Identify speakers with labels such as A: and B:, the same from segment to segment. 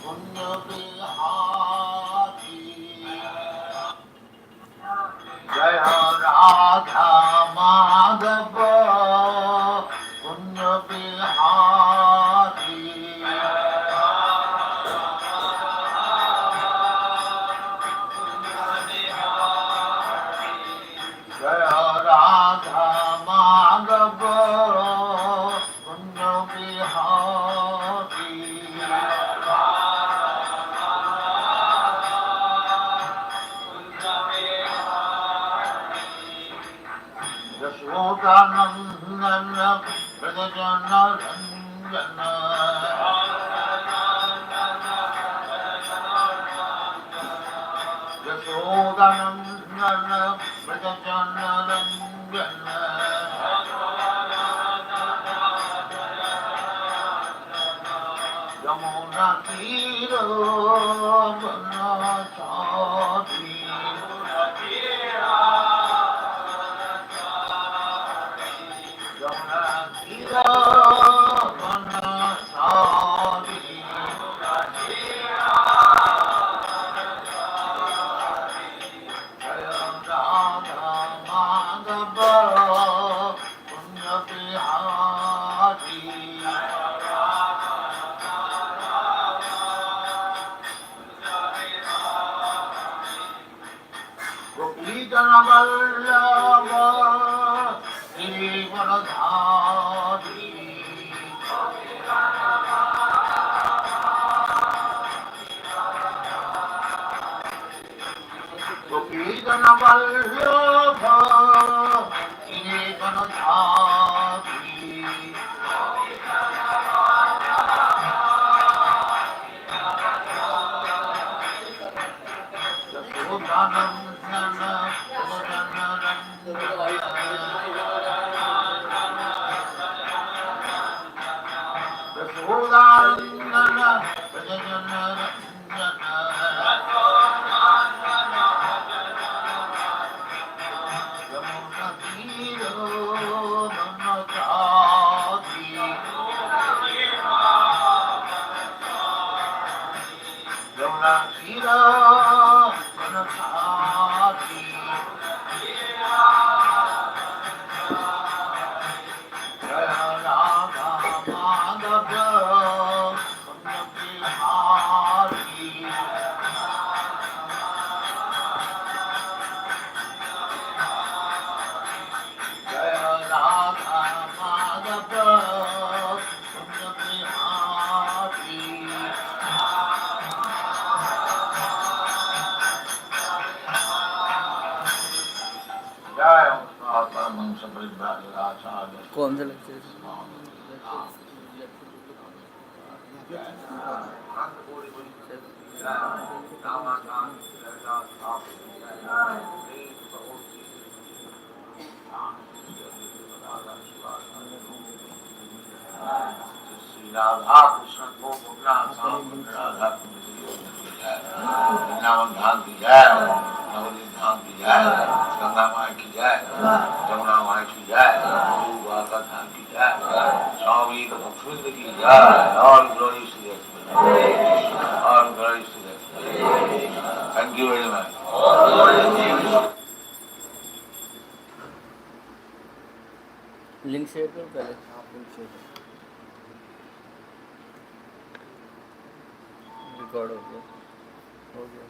A: पुण्य बिहारी जय राधा माधव पुण्य बिहारी जय राधा माधव पुण्य बिहारी यशोदानंदन व्रजजन रंजन यशोदानंदन व्रजजन रंजन यमुना तीर वनचारी यमुना तीर वनचारी जय राधा माधव पुण्य बिहारी गोपीजन वल्लभ जीवनधारी गोपीजन वल्लभ जीवनधारी यशोदानंदन यशोदानंदन व्रजजन रंजन यमुना तीर वनचारी यमुना तीर वनचारी जय राधा माधव पुण्य बिहारी जय राधा माधव पुण्य बिहारी जय परमहंस परिव्राजकाचार्य
B: कौन से लेक्चर?
A: राधा कृष्ण को राधा वृंदावन धाम की जय नवदीप धाम की जय गंगा माई की जय जमुना माई की जय द्वारका धाम की जय स्वामी भक्तवृंद की जय और ग्लोरी श्री और glory Shri thank you very much
B: link share करो पहले। आप लिंक शेयर करो। रिकॉर्ड हो गया। हो गया।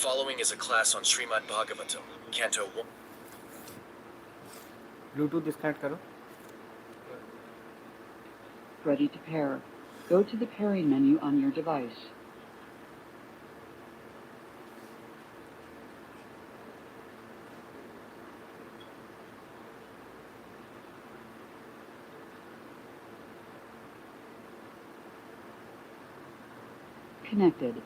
C: following is a class on Srimad Bhagavatam, Canto 1.
B: Bluetooth disconnect करो.
D: Ready to pair. Go to the pairing menu on your device. Connected.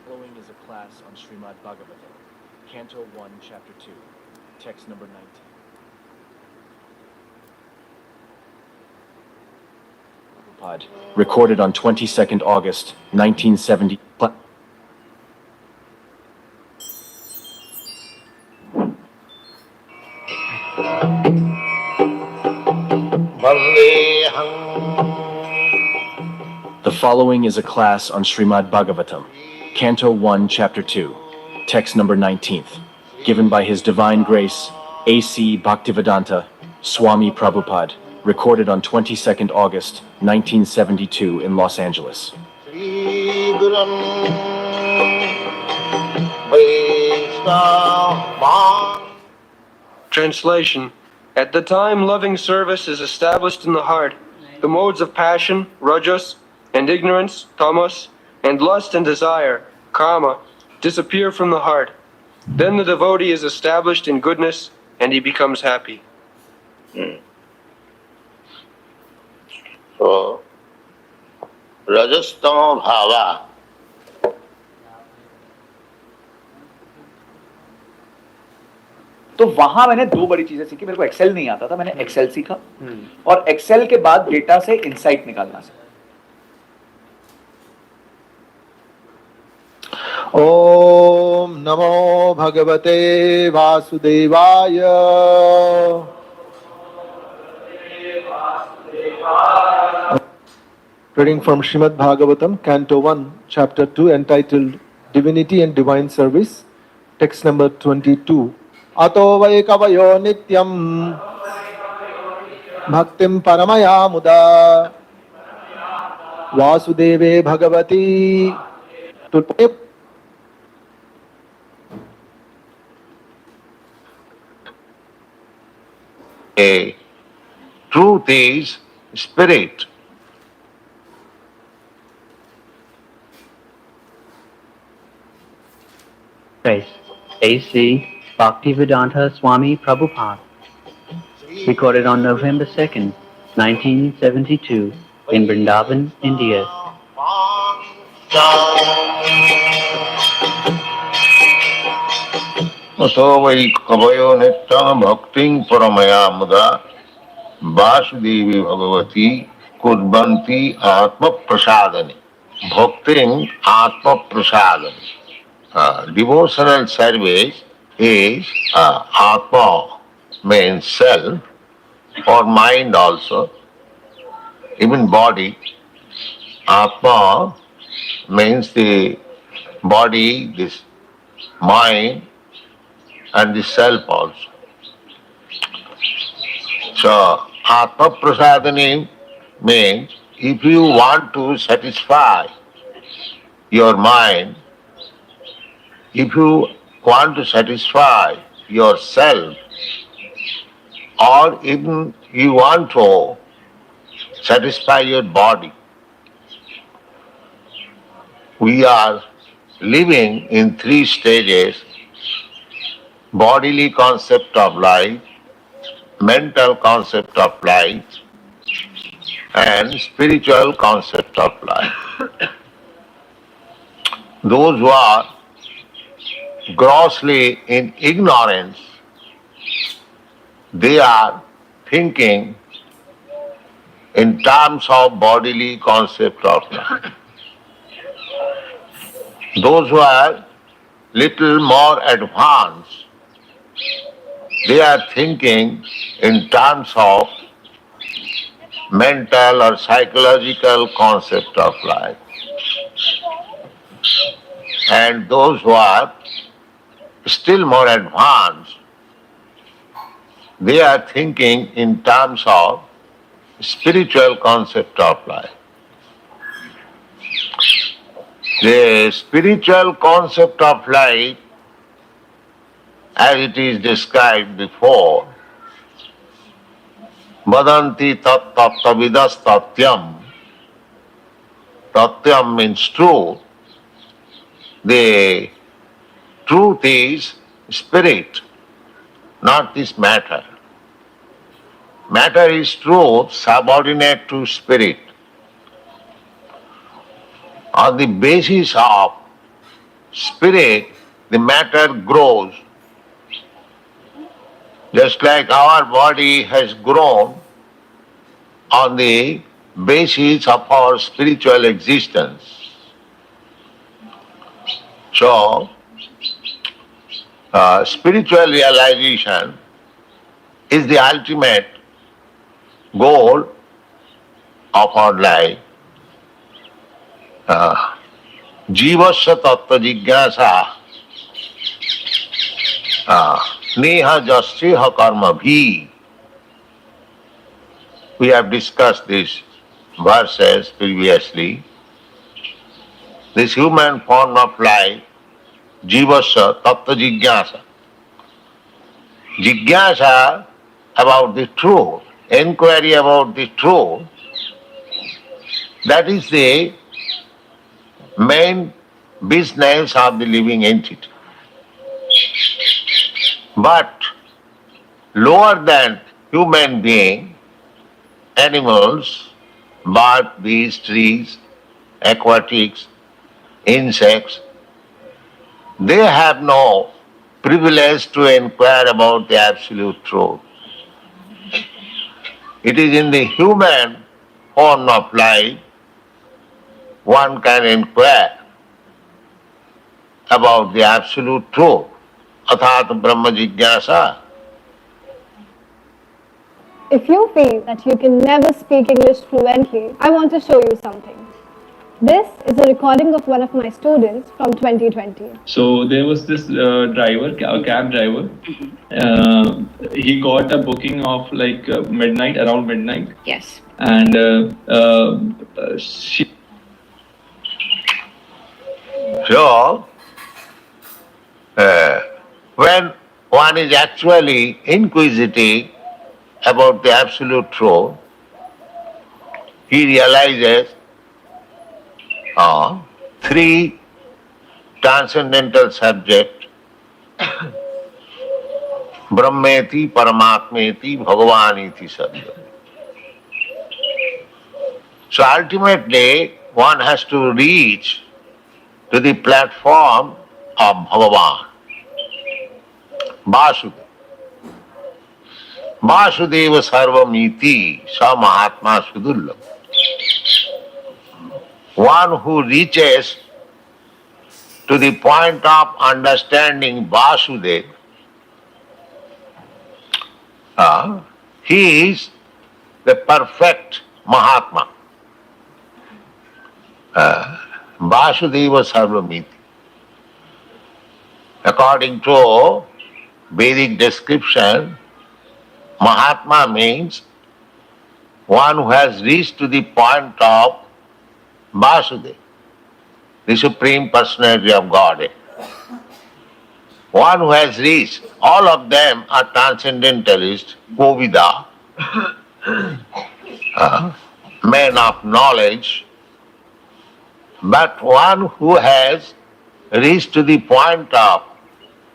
C: Following is a class on Srimad Bhagavatam, Canto 1, Chapter 2, text number 19. Prabhupada, recorded on 22nd August, 1970. The following is a class on Srimad Bhagavatam, Canto 1, Chapter 2, text number 19th, given by His Divine Grace, A.C. Bhaktivedanta, Swami Prabhupada, recorded on 22nd August, 1972 in Los Angeles.
E: Translation. At the time loving service is established in the heart, the modes of passion, rajas, and ignorance, tamas, and lust and desire, kama, disappear from the heart. Then the devotee is established in goodness and he becomes happy.
A: So, Rajastama Bhava.
F: तो वहां मैंने दो बड़ी चीजें सीखी. मेरे को Excel नहीं आता था, मैंने एक्सेल सीखा और एक्सेल के बाद डेटा से इनसाइट निकालना सीखा.
G: ओम नमो भगवते वासुदेवाय. Reading from Srimad Bhagavatam, Canto 1, Chapter 2, entitled Divinity and Divine Service, text number 22. Ato vai kavayo nityam bhaktim paramaya muda vasudeve bhagavati. Today,
A: A truth is spirit.
H: Grace, A.C. Bhaktivedanta Swami Prabhupada, recorded on November 2nd, 1972, in Vrindavan, India.
A: Ato vai kavayo nityam bhaktim paramaya muda Vasudevi Bhagavati Kurbanti Atma Prasadani. Bhakting Atma Prasadani. Devotional service is Atma means self or mind also, even body. Atma means the body, this mind and the self also. So, Atma Prasadani means if you want to satisfy your mind, if you want to satisfy yourself, or even you want to satisfy your body, we are living in three stages: bodily concept of life, mental concept of life, and spiritual concept of life. Those who are grossly in ignorance, they are thinking in terms of bodily concept of life. Those who are little more advanced, they are thinking in terms of mental or psychological concept of life. And those who are still more advanced, they are thinking in terms of spiritual concept of life. The spiritual concept of life, as it is described before, vadanti tat tattvavidas tatyam. Tatyam means truth. The truth is spirit, not this matter. Matter is truth, subordinate to spirit. On the basis of spirit, the matter grows. Just like our body has grown on the basis of our spiritual existence. So, spiritual realization is the ultimate goal of our life. Jivasya tattva jigyasa neha jasya karma bhi. We have discussed these verses previously. This human form of life, jivasya tattva jigyasa. Jigyasa about the truth, inquiry about the truth, that is the main business of the living entity. But lower than human being, animals, birds, beasts, trees, aquatics, insects, they have no privilege to inquire about the absolute truth. It is in the human form of life one can inquire about the absolute truth. Athat Brahma Jigyasa.
I: If you feel that you can never speak English fluently, I want to show you something. This is a recording of one of my students from 2020.
J: So there was this driver, a cab driver. He got a booking of like midnight, around midnight.
I: Yes.
J: And she.
A: So, when one is actually inquisitive about the absolute truth, he realizes three transcendental subjects: Brahmeti, Paramatmeti, Bhagavaniti subject. So ultimately, one has to reach to the platform of Bhagavan, Vasudeva. Vasudeva Sarvamiti, Sa Mahatma Sudullabha. One who reaches to the point of understanding Vasudeva, he is the perfect Mahatma. Vasudeva Sarvamiti. According to Vedic description, Mahatma means one who has reached to the point of Vasudeva, the Supreme Personality of Godhead. One who has reached, all of them are transcendentalists, Govida, men of knowledge, but one who has reach to the point of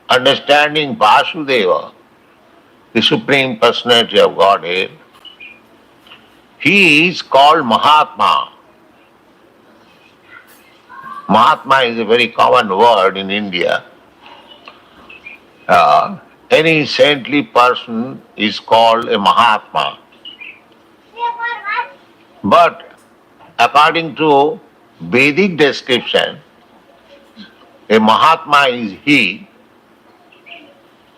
A: understanding Vasudeva, the Supreme Personality of Godhead, he is called Mahatma. Mahatma is a very common word in India. Any saintly person is called a Mahatma. But according to Vedic description, a Mahatma is he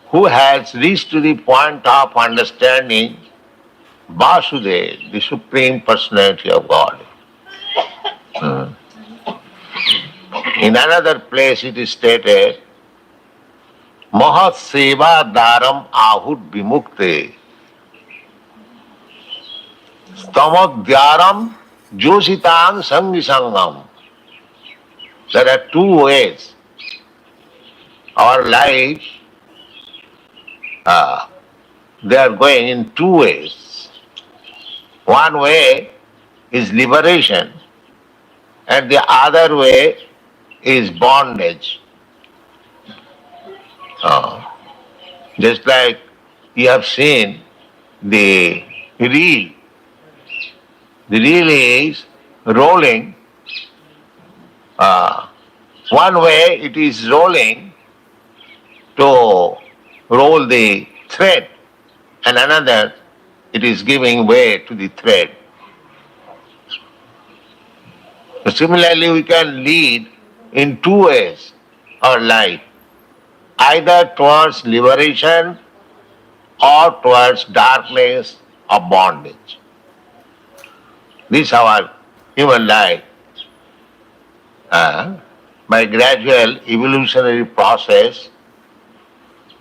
A: who has reached to the point of understanding Vasudeva, the Supreme Personality of God. In another place it is stated, Mahat Seva Daram Ahut Vimukte Stamodhyaram Jositang Sangi Sangam. There are two ways. Our life, they are going in two ways. One way is liberation and the other way is bondage. Just like you have seen the reel. The reel is rolling. One way it is rolling to roll the thread, and another it is giving way to the thread. So similarly, we can lead in two ways our life, either towards liberation or towards darkness or bondage. This is our human life. By gradual evolutionary process,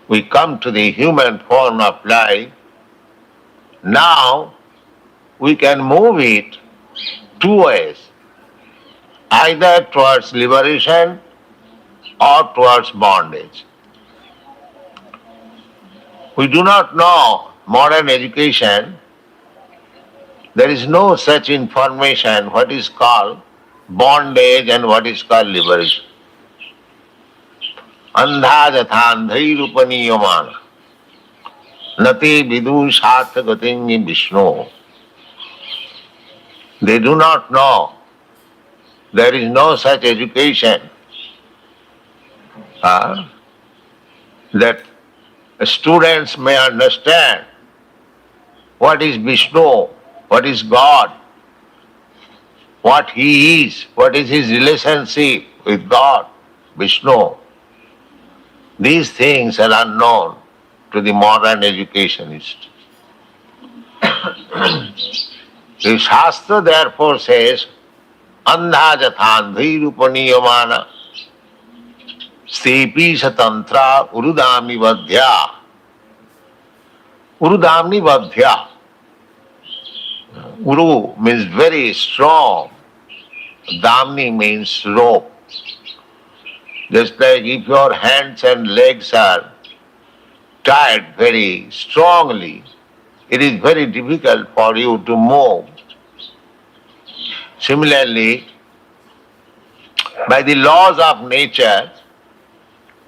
A: we come to the human form of life. Now we can move it two ways, either towards liberation or towards bondage. We do not know modern education. There is no such information what is called bondage and what is called liberation. Andha jathandhairupaniyaman nati vidu sarthagatingi Vishnu. They do not know. There is no such education that students may understand what is Vishnu, what is God, what he is, what is his relationship with God, Vishnu. These things are unknown to the modern educationist. The Shastra therefore says, Andha jathandhairupaniyaman stepi satantra urudami vadhya. Urudami vadhya. Uru means very strong. Damni means rope. Just like if your hands and legs are tied very strongly, it is very difficult for you to move. Similarly, by the laws of nature,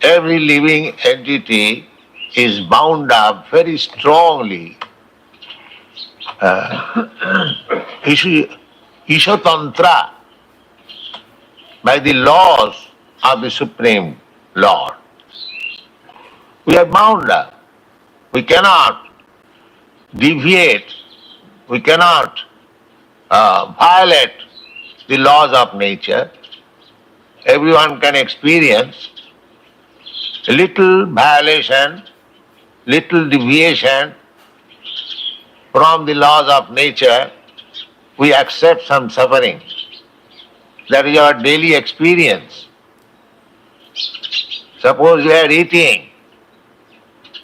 A: every living entity is bound up very strongly. Ishatantra, by the laws of the Supreme Lord. We are bound up. We cannot deviate, we cannot violate the laws of nature. Everyone can experience a little violation, little deviation from the laws of nature. We accept some suffering. That is our daily experience. Suppose we are eating,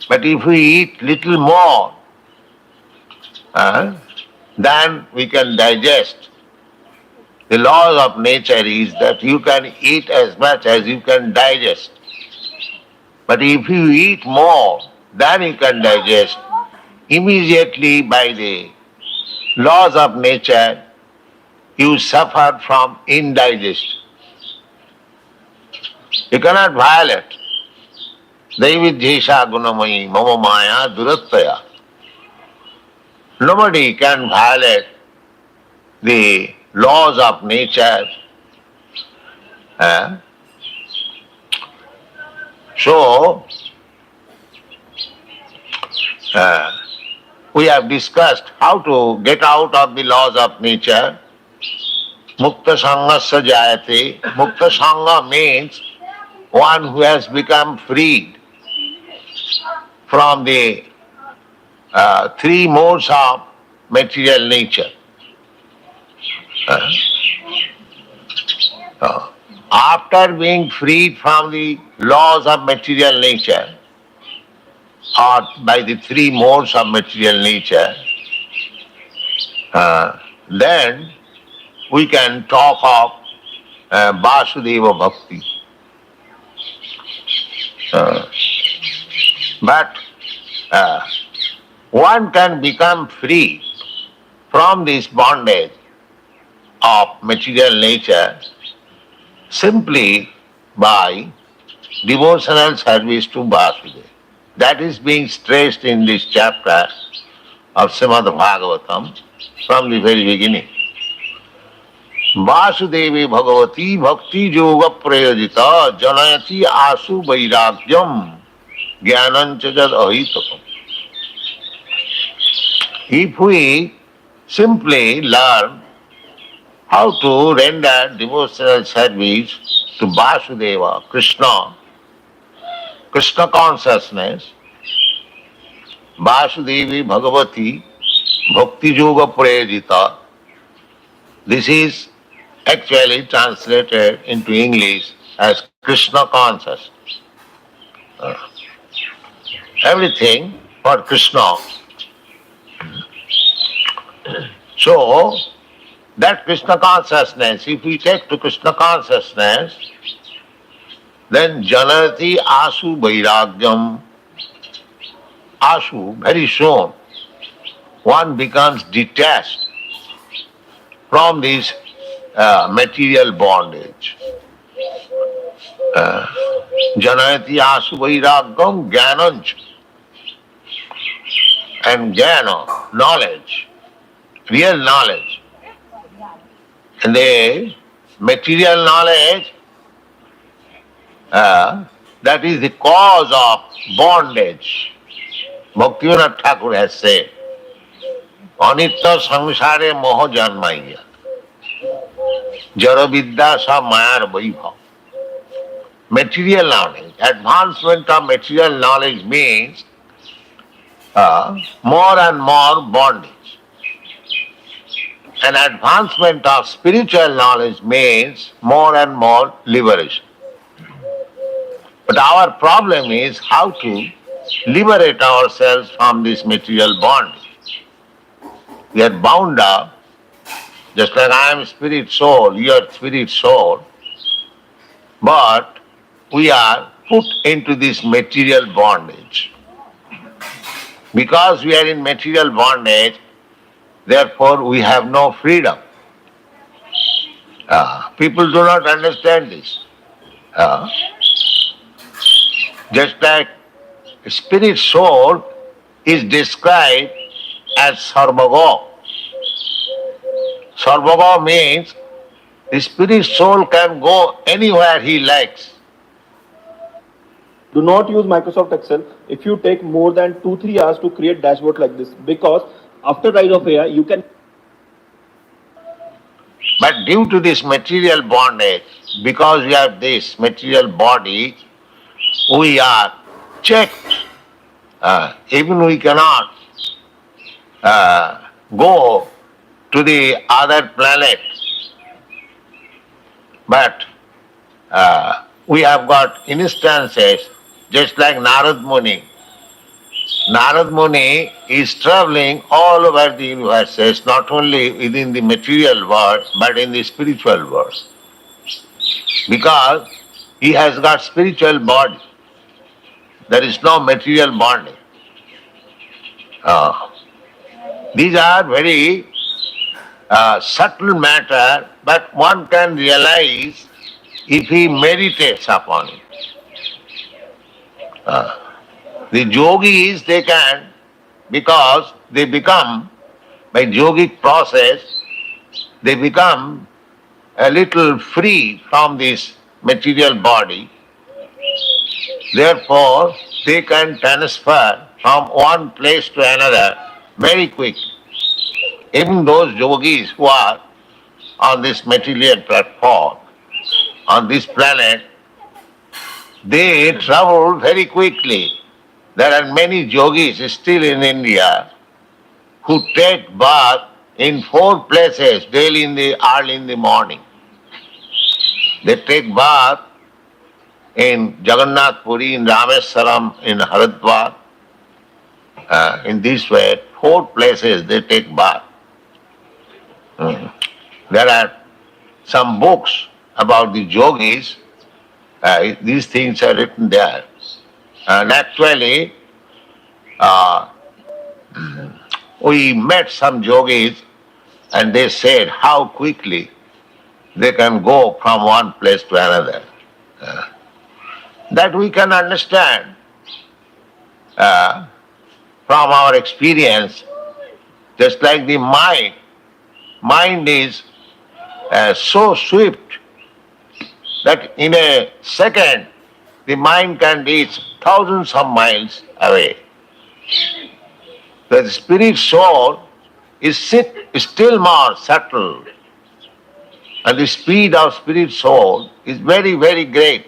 A: but if we eat little more, then we can digest. The laws of nature is that you can eat as much as you can digest. But if you eat more than you can digest, immediately by the laws of nature, you suffer from indigestion. You cannot violate. Daividhyesha gunamayi mama maya durattaya. Nobody can violate the laws of nature. eh? So, we have discussed how to get out of the laws of nature. Mukta sangasya jayate. Mukta sangha means one who has become freed from the three modes of material nature. After being freed from the laws of material nature, or by the three modes of material nature, then we can talk of Vasudeva Bhakti. But one can become free from this bondage of material nature simply by devotional service to Vasudeva. That is being stressed in this chapter of Srimad Bhagavatam from the very beginning. Vasudevi Bhagavati Bhakti Yoga Prayojita Janayati Asu Vairagyam Jnanancha Jad Ahitakam. If we simply learn how to render devotional service to Vasudeva, Krishna consciousness, Vasudevi Bhagavati Bhakti Yoga Prayojita, this is actually translated into English as Krishna consciousness. Everything for Krishna. So, that Krishna consciousness, if we take to Krishna consciousness, then Janati Asu Vairagyam. Asu, very soon, one becomes detached from this material bondage. Janayati Asu Vairagyam Jnanancha. And Jnana, knowledge, real knowledge. And the material knowledge, that is the cause of bondage. Bhaktivinoda Thakur has said, Anitya samsare moho janmaiya, jara vidya sa mayar vaibhav. Material knowledge, advancement of material knowledge means more and more bondage. And advancement of spiritual knowledge means more and more liberation. But our problem is how to liberate ourselves from this material bondage. We are bound up, just like I am spirit soul, you are spirit soul, but we are put into this material bondage. Because we are in material bondage, therefore we have no freedom. People do not understand this. Just like spirit soul is described as sarvaga. Sarvaga means the spirit soul can go anywhere he likes.
K: Do not use Microsoft Excel if you take more than 2-3 hours to create dashboard like this, because after rise of AI you can.
A: But due to this material bondage, because we have this material body, we are checked. Even we cannot go to the other planet. But we have got instances, just like Narad Muni. Narad Muni is traveling all over the universes, not only within the material world, but in the spiritual world. Because he has got spiritual body. There is no material bonding. These are very subtle matter, but one can realize if he meditates upon it. The yogis, they can, because they become, by yogic process, they become a little free from this material body. Therefore, they can transfer from one place to another very quickly. Even those yogis who are on this material platform, on this planet, they travel very quickly. There are many yogis still in India who take bath in 4 places daily early in the morning. They take bath in Jagannath Puri, in Rameswaram, in Haridwar. In this way, 4 places they take bath. There are some books about the yogis. These things are written there. And actually, we met some yogis and they said how quickly they can go from one place to another. That we can understand from our experience, just like the mind. Mind is so swift that in a second the mind can reach thousands of miles away. The spirit soul is still more subtle, and the speed of spirit soul is very, very great.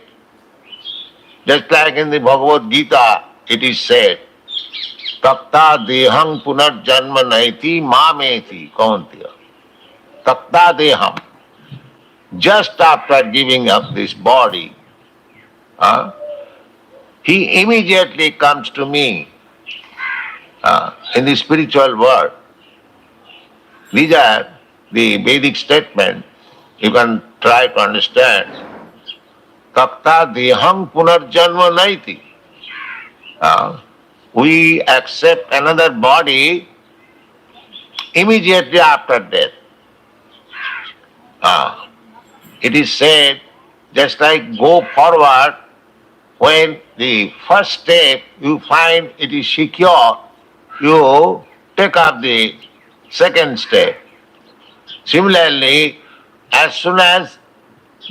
A: Just like in the Bhagavad Gita it is said, Takta deham punarjanma naiti mameti kauntya. Takta deham. Just after giving up this body, he immediately comes to me in the spiritual world. These are the Vedic statements. You can try to understand. Takta deham punarjanma naiti. We accept another body immediately after death. It is said, just like go forward, when the first step you find it is secure, you take up the second step. Similarly, as soon as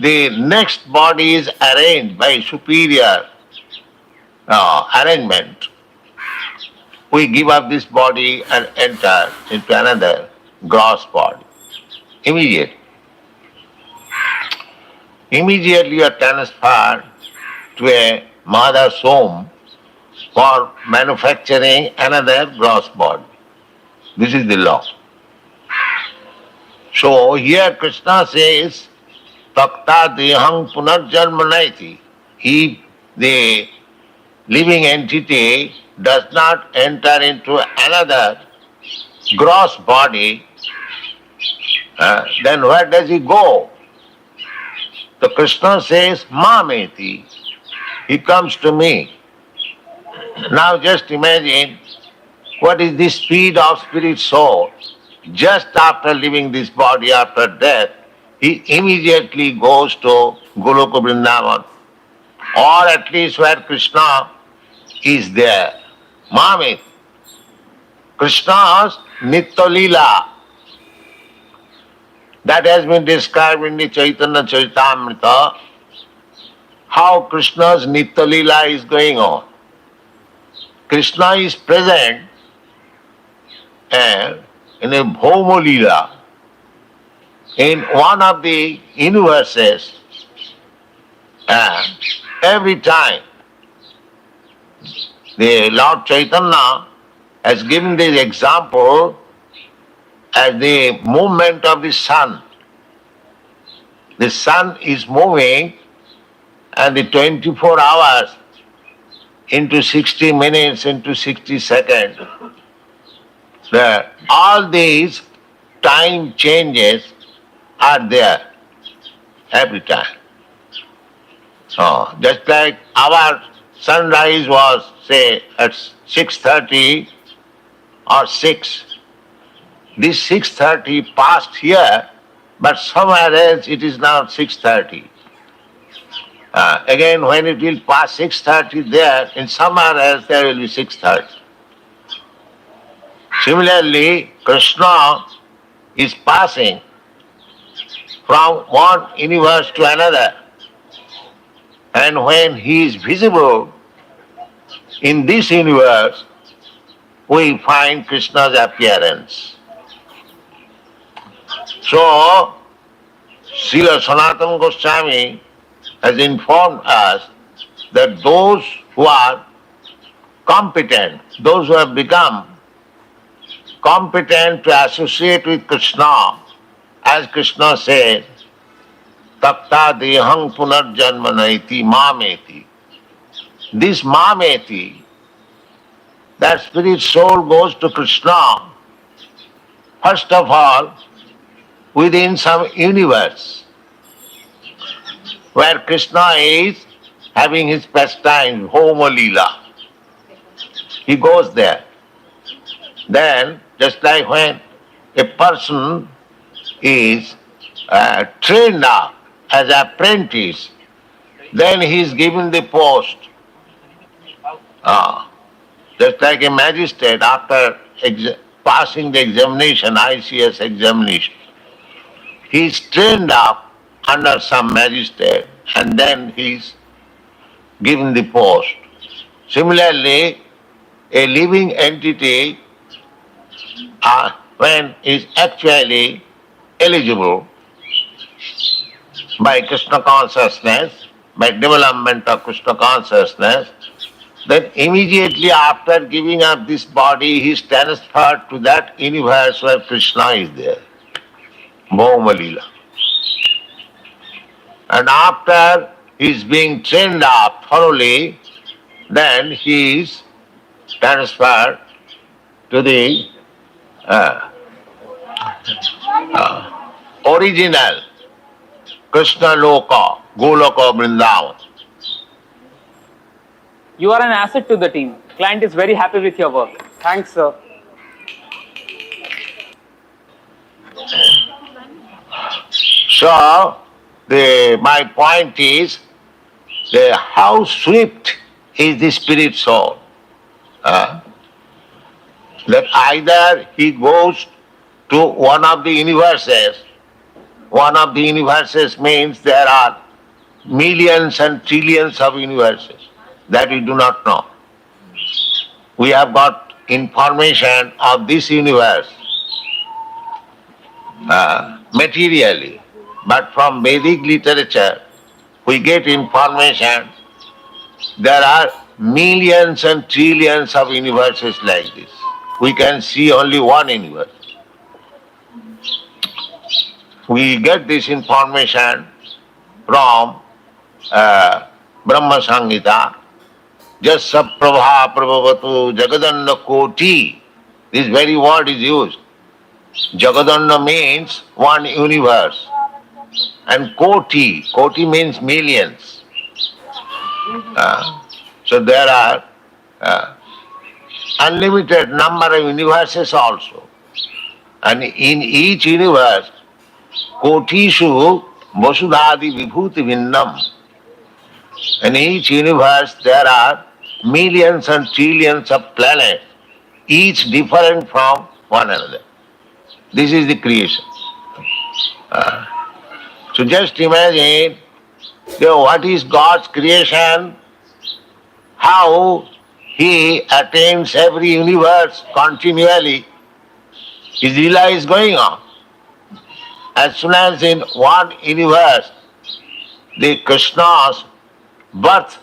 A: the next body is arranged by superior arrangement, we give up this body and enter into another gross body. Immediately. Immediately you are transferred to a mother's home for manufacturing another gross body. This is the law. So here Krishna says, Takta deham punarjanmanaiti. If the living entity does not enter into another gross body, then where does he go? So Krishna says, Mameti. He comes to me. Now just imagine what is the speed of spirit soul. Just after leaving this body, after death, he immediately goes to Goloka Vrindavan, or at least where Krishna is there. Mameti. Krishna's Nitya Leela, that has been described in the Chaitanya Charitamrita, how Krishna's Nitya Leela is going on. Krishna is present in a Bhoma Leela, in one of the universes, and every time the Lord Chaitanya has given this example as the movement of the sun. The sun is moving and the 24 hours into 60 minutes, into 60 seconds. All these time changes are there every time. So just like our sunrise was, say, at 6:30 or 6, this 6:30 passed here, but somewhere else it is now 6:30. Again, when it will pass 6:30 there, in somewhere else there will be 6:30. Similarly, Krishna is passing from one universe to another. And when he is visible in this universe, we find Krishna's appearance. So, Srila Sanatana Goswami has informed us that those who are competent, those who have become competent to associate with Krishna, as Krishna said, Takta dehang punarjanmanaiti mameti. This mameti, that spirit soul goes to Krishna, first of all, within some universe, where Krishna is having his pastime, Homa Leela. He goes there. Then, just like when a person is trained up as apprentice, then he is given the post. Just like a magistrate after passing the examination, ICS examination, he is trained up under some magistrate and then he is given the post. Similarly, a living entity, when is actually eligible by Krishna consciousness, by development of Krishna consciousness, then immediately after giving up this body, he is transferred to that universe where Krishna is there, Bhauma Leela. And after he is being trained up thoroughly, then he is transferred to the original Krishna Loka, Goloka Vrindavan.
B: You are an asset to the team. Client is very happy with your work. Thanks, sir.
A: So, my point is, how swift is the spirit soul? That either he goes to one of the universes. One of the universes means there are millions and trillions of universes that we do not know. We have got information of this universe materially, but from Vedic literature we get information there are millions and trillions of universes like this. We can see only one universe. We get this information from Brahma Samhita. Jasya prabha prabhavatu jagadanna koti. This very word is used. Jagadanna means one universe. And koti means millions. So there are unlimited number of universes also. And in each universe, kotishu vasudhadi vibhuti vinnam. In each universe there are millions and trillions of planets, each different from one another. This is the creation. So just imagine what is God's creation, how He attains every universe continually. His Leela is going on. As soon as in one universe the Krishna's birth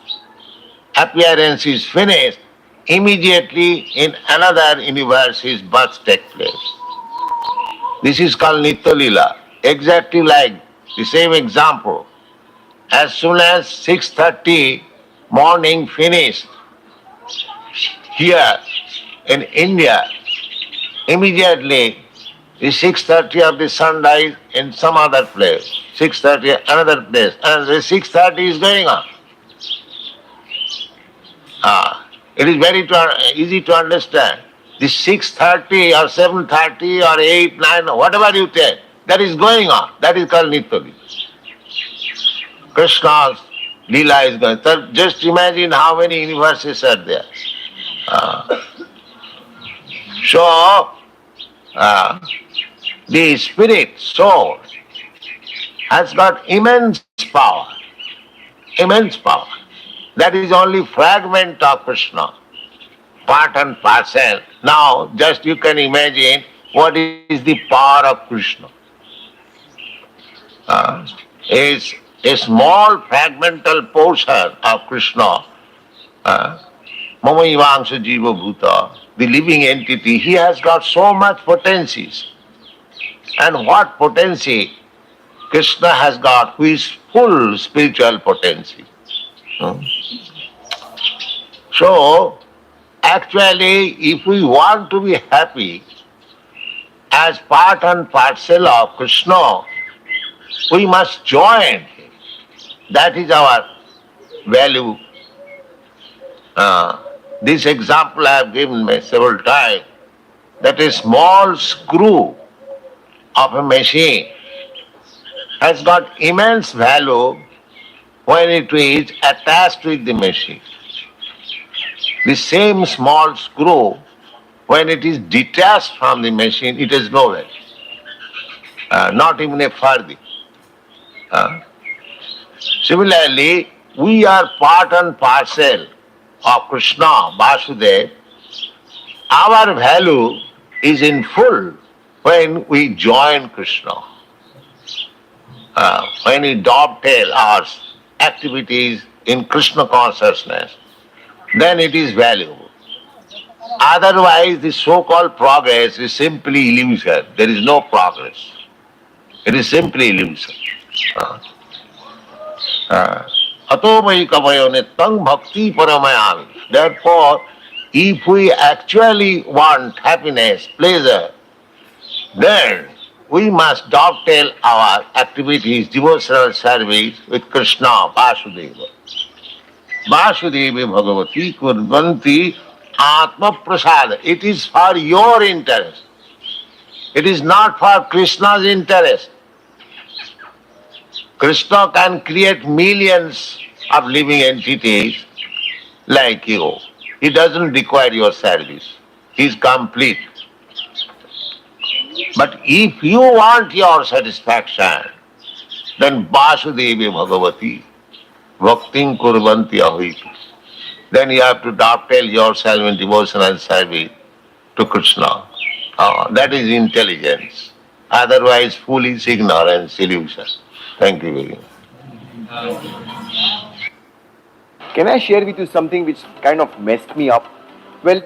A: appearance is finished, immediately in another universe his birth takes place. This is called Nitya Leela. Exactly like the same example. As soon as 6:30 morning finished here in India, immediately the 6:30 of the sunrise in some other place, 6:30 another place, and the 6:30 is going on. It is very easy to understand. The 6:30 or 7:30 or 8, 9, whatever you take, that is going on. That is called Nitya Leela. Krishna's Leela is going. So just imagine how many universes are there. Uh, so, the spirit, soul, has got immense power. Immense power. That is only fragment of Krishna, part and parcel. Now, just you can imagine what is the power of Krishna. Is a small fragmental portion of Krishna, Mama Ivangsha Jiva Bhuta, the living entity, he has got so much potencies. And what potency Krishna has got, who is full spiritual potency. So, actually, if we want to be happy as part and parcel of Krishna, we must join him. That is our value. This example I have given several times, that a small screw of a machine has got immense value when it is attached with the machine. The same small screw, when it is detached from the machine, it has no value. Not even a farthing. Similarly, we are part and parcel of Krishna, Vasudeva. Our value is in full when we join Krishna. When we dovetail our activities in Krishna consciousness, then it is valuable. Otherwise, the so-called progress is simply illusion. There is no progress. It is simply illusion. Atomai kavayo nityam bhakti paramayami. Therefore, if we actually want happiness, pleasure, then we must dovetail our activities, devotional service with Krishna, Vasudeva. Vasudeva Bhagavati Kurvanti Atma Prasada. It is for your interest. It is not for Krishna's interest. Krishna can create millions of living entities like you. He doesn't require your service. He is complete. But if you want your satisfaction, then Vasudeva Bhagavati, Bhaktim Kurvanti Ahiti. Then you have to dovetail yourself in devotional service to Krishna. That is intelligence. Otherwise, foolish ignorance, illusion. Thank you very much.
F: Can I share with you something which kind of messed me up? Well,